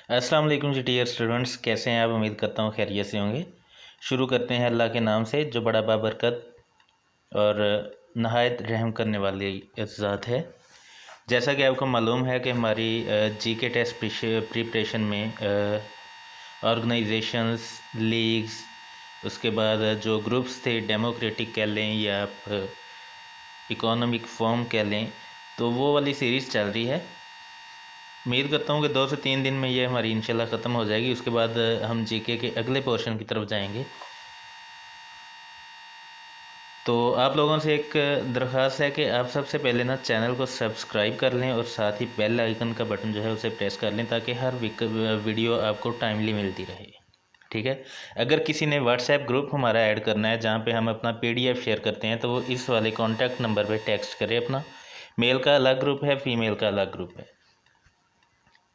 अस्सलाम वालेकुम जी dear students, कैसे हैं आप? उम्मीद करता हूँ खैरियत से होंगे। शुरू करते हैं अल्लाह के नाम से जो बड़ा बाबरकत और नहायत रहम करने वाली ज़ात है। जैसा कि आपको मालूम है कि हमारी जीके टेस्ट प्रिपरेशन में ऑर्गेनाइजेशंस, लीग्स, उसके बाद जो ग्रुप्स थे, डेमोक्रेटिक कह लें या आप इकोनॉमिक फॉर्म कह लें, तो वो वाली सीरीज़ चल रही है। उम्मीद करता हूँ कि 2 से 3 दिन में ये हमारी इंशाल्लाह ख़त्म हो जाएगी। उसके बाद हम जीके के अगले पोर्शन की तरफ जाएंगे। तो आप लोगों से एक दरख्वास्त है कि आप सबसे पहले ना चैनल को सब्सक्राइब कर लें और साथ ही बेल आइकन का बटन जो है उसे प्रेस कर लें ताकि हर वीडियो आपको टाइमली मिलती रहे। ठीक है। अगर किसी ने व्हाट्सएप ग्रुप हमारा ऐड करना है जहाँ पे हम अपना PDF शेयर करते हैं, तो वो इस वाले कॉन्टैक्ट नंबर पे टेक्स्ट करें अपना। मेल का अलग ग्रुप है, फीमेल का अलग ग्रुप है।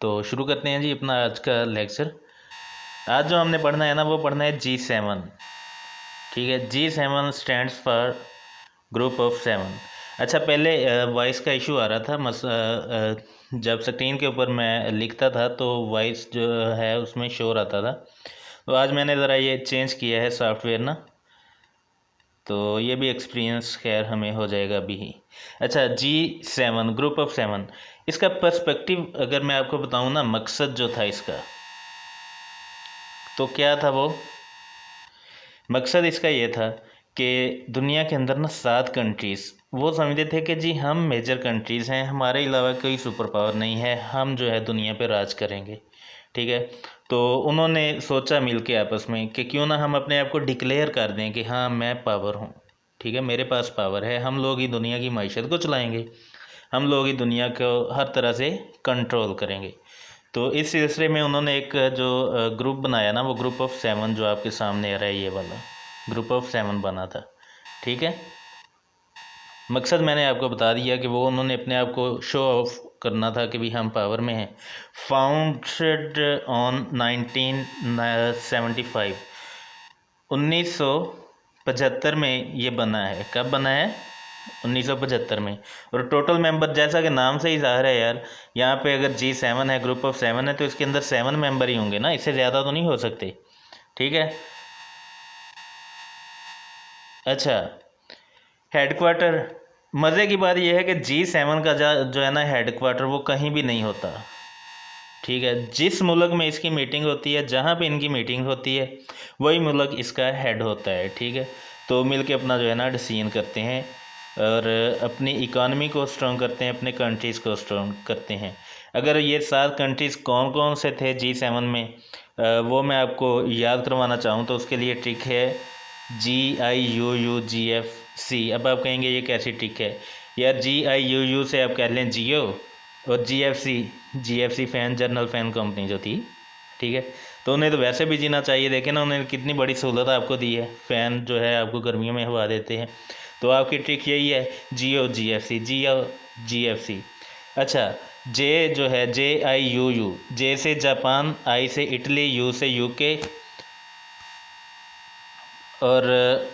तो शुरू करते हैं जी अपना आज का लेक्चर। आज जो हमने पढ़ना है ना, वो पढ़ना है G7। ठीक है, G7 stands for group of 7। अच्छा, पहले वॉइस का इशू आ रहा था। जब स्क्रीन के ऊपर मैं लिखता था तो वॉइस जो है उसमें शोर आता था। तो आज मैंने ज़रा ये चेंज किया है सॉफ्टवेयर ना, तो ये भी एक्सपीरियंस खैर हमें हो जाएगा अभी ही। अच्छा, G7 ग्रुप ऑफ 7, इसका पर्सपेक्टिव अगर मैं आपको बताऊं ना, मकसद जो था इसका, तो क्या था वो मकसद? इसका ये था कि दुनिया के अंदर ना 7 कंट्रीज़ वो समझते थे कि जी हम मेजर कंट्रीज़ हैं, हमारे अलावा कोई सुपर पावर नहीं है, हम जो है दुनिया पे राज करेंगे। ठीक है। तो उन्होंने सोचा मिल के आपस में कि क्यों ना हम अपने आप को डिक्लेयर कर दें कि हाँ मैं पावर हूँ। ठीक है, मेरे पास पावर है, हम लोग ही दुनिया की मईशत को चलाएँगे, हम लोग ही दुनिया को हर तरह से कंट्रोल करेंगे। तो इस सिलसिले में उन्होंने एक जो ग्रुप बनाया ना, वो ग्रुप ऑफ 7 जो आपके सामने आ रहा है, ये वाला ग्रुप ऑफ 7 बना था। ठीक है। मकसद मैंने आपको बता दिया कि वो उन्होंने अपने आप को शो ऑफ करना था कि भी हम पावर में हैं। फाउंडेड ऑन 1975, 1975 में ये बना है। कब बना है? 1975 में। और टोटल मेंबर जैसा कि नाम से ही ज़ाहिर है यार, यहाँ पे अगर G7 है, ग्रुप ऑफ 7 है, तो इसके अंदर 7 मेंबर ही होंगे ना, इससे ज़्यादा तो नहीं हो सकते। ठीक है। अच्छा, हेडक्वार्टर, मज़े की बात यह है कि G7 का जो है ना हेडक्वार्टर, वो कहीं भी नहीं होता। ठीक है, जिस मुल्क में इसकी मीटिंग होती है, जहाँ पे इनकी मीटिंग होती है, वही मुल्क इसका हेड होता है। ठीक है। तो मिल के अपना जो है ना डिसीजन करते हैं और अपनी इकानमी को स्ट्रॉन्ग करते हैं, अपने कंट्रीज़ को स्ट्रॉन्ग करते हैं। अगर ये 7 कंट्रीज़ कौन कौन से थे G7 में, वो मैं आपको याद करवाना चाहूँ तो उसके लिए ट्रिक है GIUUGFC। अब आप कहेंगे ये कैसी ट्रिक है यार? GIUU से आप कह लें जियो, और GFC fan, general fan company जो थी। ठीक है। तो उन्हें तो वैसे भी जीना चाहिए, देखें ना उन्हें कितनी बड़ी सहूलत आपको दी है। फ़ैन जो है आपको गर्मियों में हवा देते हैं। तो आपकी ट्रिक यही है, जियो GFC। अच्छा, जे जो है JIUU, जे से जापान, आई से इटली, यू से UK, और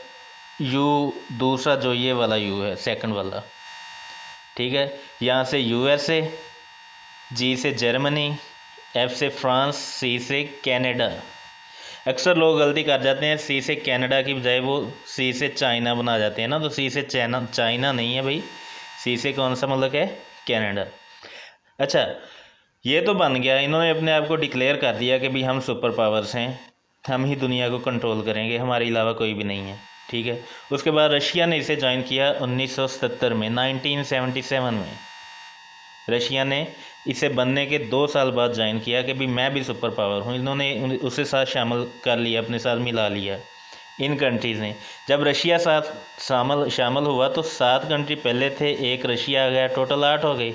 यू दूसरा जो ये वाला यू है, सेकंड वाला। ठीक है। यहाँ से USA, जी से जर्मनी, F से फ्रांस, C से कनाडा। अक्सर लोग गलती कर जाते हैं, C से कनाडा की बजाय वो C से चाइना बना जाते हैं ना। तो C से चाइना नहीं है भाई, C से कौन सा मुल्क है? कनाडा। अच्छा, ये तो बन गया, इन्होंने अपने आप को डिक्लेयर कर दिया कि भाई हम सुपर पावर्स हैं, हम ही दुनिया को कंट्रोल करेंगे, हमारे अलावा कोई भी नहीं है। ठीक है। उसके बाद रशिया ने इसे ज्वाइन किया 1970 में, 1977 में रशिया ने इसे बनने के 2 साल बाद ज्वाइन किया कि भाई मैं भी सुपर पावर हूँ। इन्होंने उसे साथ शामिल कर लिया, अपने साथ मिला लिया इन कंट्रीज़ ने। जब रशिया साथ शामिल हुआ तो 7 कंट्री पहले थे, एक रशिया आ गया, टोटल 8 हो गए।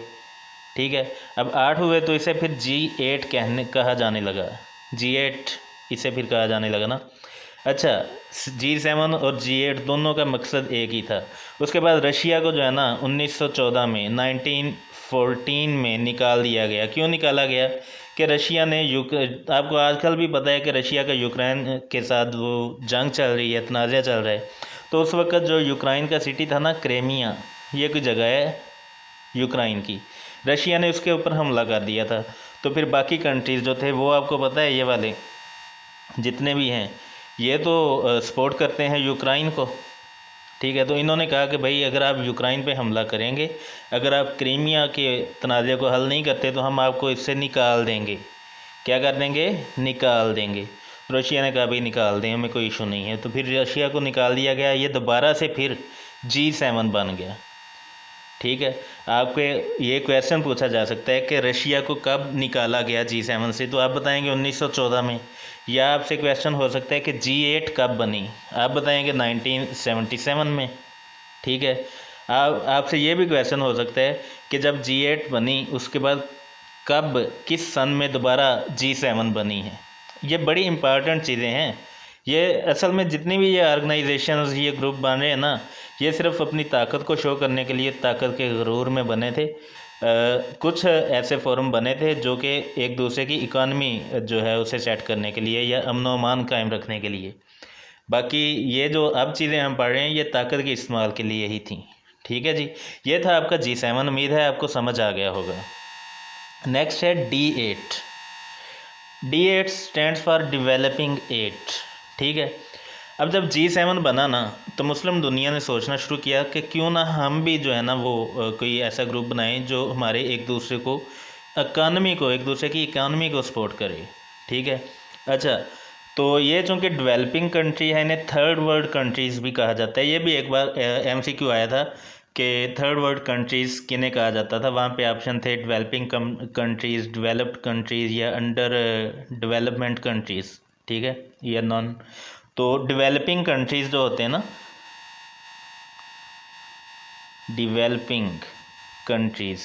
ठीक है। अब 8 हुए तो इसे फिर G8 कहा जाने लगा। G8 इसे फिर कहा जाने लगा ना। अच्छा, G7 और G8 दोनों का मकसद एक ही था। उसके बाद रशिया को जो है ना 1914 में, 1914 में निकाल दिया गया। क्यों निकाला गया? कि रशिया ने आपको आजकल भी पता है कि रशिया का यूक्रेन के साथ वो जंग चल रही है, तनाज़ा चल रहा है। तो उस वक़्त जो यूक्रेन का सिटी था ना, क्रेमिया, ये कोई जगह है यूक्रेन की, रशिया ने उसके ऊपर हमला कर दिया था। तो फिर बाकी कंट्रीज़ जो थे वो आपको पता है ये वाले जितने भी हैं ये तो सपोर्ट करते हैं यूक्रेन को, ठीक है। तो इन्होंने कहा कि भाई अगर आप यूक्रेन पे हमला करेंगे, अगर आप क्रीमिया के तनाज़े को हल नहीं करते तो हम आपको इससे निकाल देंगे। क्या कर देंगे? निकाल देंगे। रशिया ने कहा भाई निकाल दें, हमें कोई इशू नहीं है। तो फिर रशिया को निकाल दिया गया, ये दोबारा से फिर G7 बन गया, ठीक है। आपके ये क्वेश्चन पूछा जा सकता है कि रशिया को कब निकाला गया G7 से, तो आप बताएंगे 1914 में। या आपसे क्वेश्चन हो सकता है कि G8 कब बनी, आप बताएंगे 1977 में, ठीक है। आपसे ये भी क्वेश्चन हो सकता है कि जब G8 बनी उसके बाद कब किस सन में दोबारा G7 बनी है। ये बड़ी इम्पॉर्टेंट चीज़ें हैं। ये असल में जितनी भी ये ऑर्गेनाइजेशंस, ये ग्रुप बन रहे हैं ना, ये सिर्फ अपनी ताकत को शो करने के लिए, ताकत के गुरूर में बने थे। कुछ ऐसे फोरम बने थे जो कि एक दूसरे की इकानमी जो है उसे सेट करने के लिए या अमन व अमान कायम रखने के लिए। बाकी ये जो अब चीज़ें हम पढ़ रहे हैं ये ताकत के इस्तेमाल के लिए ही थी, ठीक है जी। ये था आपका G7, उम्मीद है आपको समझ आ गया होगा। नेक्स्ट है D8। D8 stands for developing 8, ठीक है। अब जब G7 बना ना तो मुस्लिम दुनिया ने सोचना शुरू किया कि क्यों ना हम भी जो है ना वो कोई ऐसा ग्रुप बनाएं जो हमारे एक दूसरे को एक दूसरे की इकानमी को सपोर्ट करे, ठीक है। अच्छा, तो ये चूँकि डेवलपिंग कंट्री है, इन्हें थर्ड वर्ल्ड कंट्रीज़ भी कहा जाता है। ये भी एक बार MCQ आया था कि थर्ड वर्ल्ड कंट्रीज़ किन्हें कहा जाता था। वहाँ पे ऑप्शन थे डेवलपिंग कंट्रीज़, डेवलप्ड कंट्रीज़ या अंडर डेवलपमेंट कंट्रीज़, ठीक है, या नॉन। तो डेवलपिंग कंट्रीज़ जो होते हैं ना, डेवलपिंग कंट्रीज़,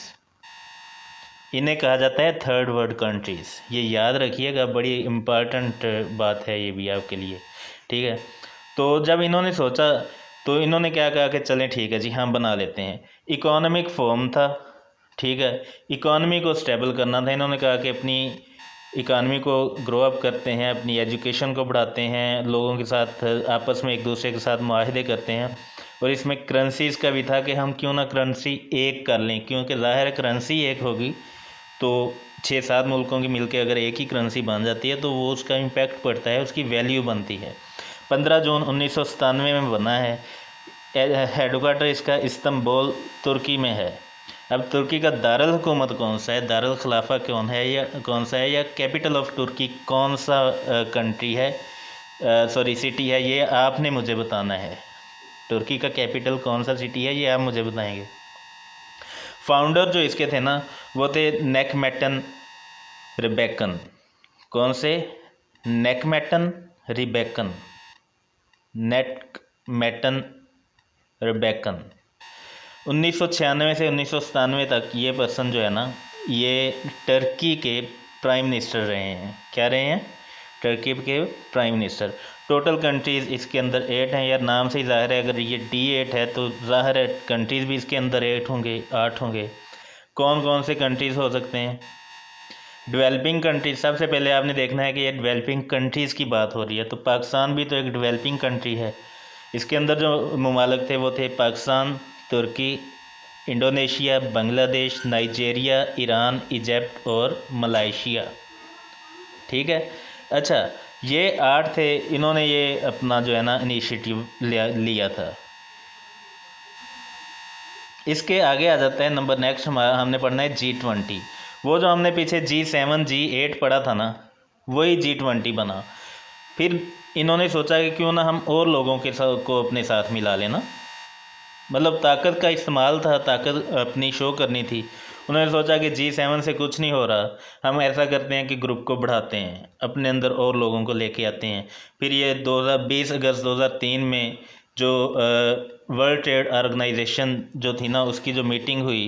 इन्हें कहा जाता है थर्ड वर्ल्ड कंट्रीज़। ये याद रखिएगा, बड़ी इम्पॉर्टेंट बात है ये भी आपके लिए, ठीक है। तो जब इन्होंने सोचा तो इन्होंने क्या कहा कि चलें ठीक है जी, हम बना लेते हैं। इकोनॉमिक फोरम था, ठीक है, इकॉनमी को स्टेबल करना था। इन्होंने कहा कि अपनी इकानमी को ग्रो अप करते हैं, अपनी एजुकेशन को बढ़ाते हैं, लोगों के साथ आपस में एक दूसरे के साथ मुआहदे करते हैं। और इसमें करेंसीज़ का भी था कि हम क्यों ना करेंसी एक कर लें, क्योंकि ज़ाहिर है करेंसी एक होगी तो 6-7 मुल्कों की मिलकर अगर एक ही करेंसी बन जाती है तो वो उसका इम्पैक्ट पड़ता है, उसकी वैल्यू बनती है। 15 जून 1997 में बना है। हेडक्वार्टर इसका इस्तांबुल तुर्की में है। अब तुर्की का दारुल हुकूमत कौन सा है, दारुल खिलाफा कौन है, या कौन सा है, या कैपिटल ऑफ तुर्की कौन सा कंट्री है, सॉरी सिटी है, ये आपने मुझे बताना है। तुर्की का कैपिटल कौन सा सिटी है ये आप मुझे बताएंगे। फाउंडर जो इसके थे ना वो थे नेकमेटन रिबेकन। कौन से? नेकमेटन रिबेकन, नेकमेटन रिबेकन। 1996 से 1997 तक ये पर्सन जो है ना ये टर्की के प्राइम मिनिस्टर रहे हैं। क्या रहे हैं? टर्की के प्राइम मिनिस्टर। टोटल कंट्रीज़ इसके अंदर 8 हैं। यार नाम से ही ज़ाहिर है, अगर ये D8 है तो ज़ाहिर है कंट्रीज़ भी इसके अंदर 8 होंगे, 8 होंगे। कौन कौन से कंट्रीज़ हो सकते हैं? Developing countries. सबसे पहले आपने देखना है कि ये डेवलपिंग कंट्रीज़ की बात हो रही है, तो पाकिस्तान भी तो एक डेवलपिंग कंट्री है। इसके अंदर जो ममालिक थे वो थे पाकिस्तान, तुर्की, Indonesia, Bangladesh, Nigeria, Iran, Egypt और मलाइशिया, ठीक है। अच्छा, ये 8 थे। इन्होंने ये अपना जो है ना इनिशिएटिव लिया था। इसके आगे आ जाता है नंबर नेक्स्ट हमने पढ़ना है G20। वो जो हमने पीछे G7 G8 पढ़ा था ना वही G20 बना। फिर इन्होंने सोचा कि क्यों ना हम और लोगों के साथ को अपने साथ मिला लेना, मतलब ताकत का इस्तेमाल था, ताकत अपनी शो करनी थी। उन्होंने सोचा कि G7 से कुछ नहीं हो रहा, हम ऐसा करते हैं कि ग्रुप को बढ़ाते हैं, अपने अंदर और लोगों को लेके आते हैं। फिर ये 20 अगस्त 2003 में जो वर्ल्ड ट्रेड ऑर्गेनाइजेशन जो थी ना उसकी जो मीटिंग हुई,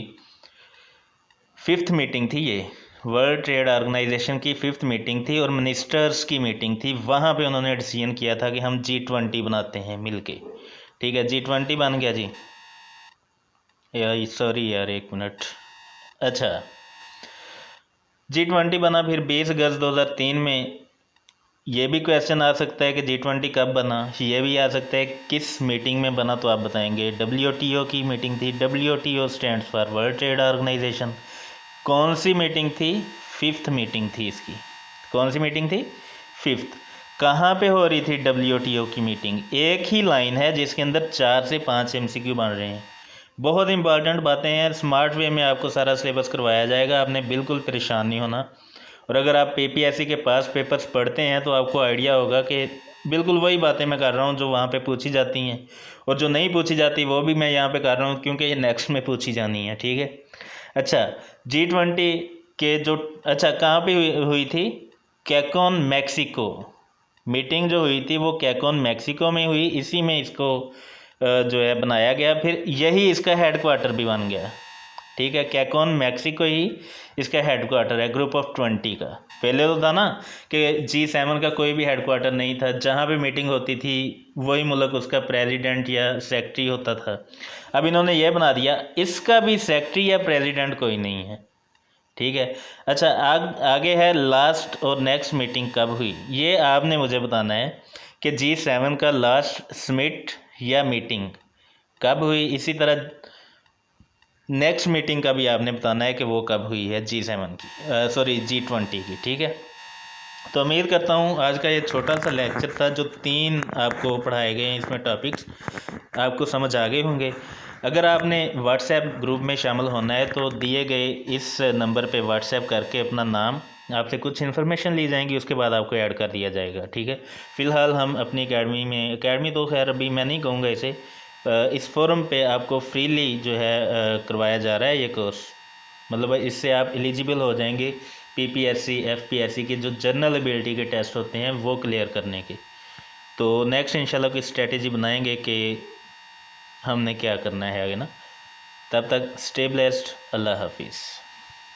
5th मीटिंग थी ये, वर्ल्ड ट्रेड ऑर्गेनाइजेशन की 5th मीटिंग थी और मिनिस्टर्स की मीटिंग थी। वहाँ पे उन्होंने डिसीजन किया था कि हम G20 बनाते हैं मिलके, ठीक है। G20 बन गया जी। यार सॉरी यार, एक मिनट। अच्छा, G20 बना। फिर 20 अगस्त 2003 में ये भी क्वेश्चन आ सकता है कि G20 कब बना, ये भी आ सकता है किस मीटिंग में बना, तो आप बताएंगे WTO की मीटिंग थी। WTO stands for World Trade Organization. कौन सी मीटिंग थी? 5th मीटिंग थी इसकी। कौन सी मीटिंग थी? 5th। कहाँ पे हो रही थी WTO की मीटिंग? एक ही लाइन है जिसके अंदर 4 से 5 MCQ बन रहे हैं। बहुत इंपॉर्टेंट बातें हैं, स्मार्ट वे में आपको सारा सिलेबस करवाया जाएगा, आपने बिल्कुल परेशान नहीं होना। और अगर आप PPSC के पास पेपर्स पढ़ते हैं तो आपको आइडिया होगा कि बिल्कुल वही बातें मैं कर रहा हूँ जो वहाँ पे पूछी जाती हैं, और जो नहीं पूछी जाती वो भी मैं यहाँ पे कर रहा हूँ क्योंकि ये नेक्स्ट में पूछी जानी है। ठीक है। अच्छा, G20 के जो अच्छा कहाँ पे हुई थी? कैकोन मैक्सिको। मीटिंग जो हुई थी वो कैकोन मैक्सिको में हुई, इसी में इसको जो है बनाया गया, फिर यही इसका हेडक्वार्टर भी बन गया। ठीक है, कैकोन मैक्सिको ही इसका हेडक्वार्टर है ग्रुप ऑफ 20 का। पहले तो था ना कि G7 का कोई भी हेडक्वार्टर नहीं था, जहाँ पे मीटिंग होती थी वही मुल्क उसका प्रेसिडेंट या सेक्रेटरी होता था। अब इन्होंने ये बना दिया इसका भी सेक्रेटरी या प्रेसिडेंट कोई नहीं है। ठीक है। अच्छा, आगे है लास्ट और नेक्स्ट मीटिंग कब हुई, ये आपने मुझे बताना है कि G7 का लास्ट समिट या मीटिंग कब हुई। इसी तरह नेक्स्ट मीटिंग का भी आपने बताना है कि वो कब हुई है G7 की, सॉरी G20 की। ठीक है। तो उम्मीद करता हूँ आज का ये छोटा सा लेक्चर था, जो 3 आपको पढ़ाए गए हैं इसमें टॉपिक्स, आपको समझ आ गए होंगे। अगर आपने व्हाट्सएप ग्रुप में शामिल होना है तो दिए गए इस नंबर पे व्हाट्सएप करके अपना नाम, आपसे कुछ इन्फॉर्मेशन ली जाएंगी, उसके बाद आपको ऐड कर दिया जाएगा। ठीक है। फ़िलहाल हम अपनी अकेडमी तो खैर अभी मैं नहीं कहूँगा इसे, इस फोरम पे आपको फ्रीली जो है करवाया जा रहा है ये कोर्स। मतलब इससे आप एलिजिबल हो जाएंगे PPSC FPSC के जो जनरल एबिलिटी के टेस्ट होते हैं वो क्लियर करने के। तो नेक्स्ट इंशाल्लाह कोई स्ट्रेटेजी बनाएंगे कि हमने क्या करना है आगे ना। तब तक स्टे ब्लेस्ड। अल्लाह हाफिज़।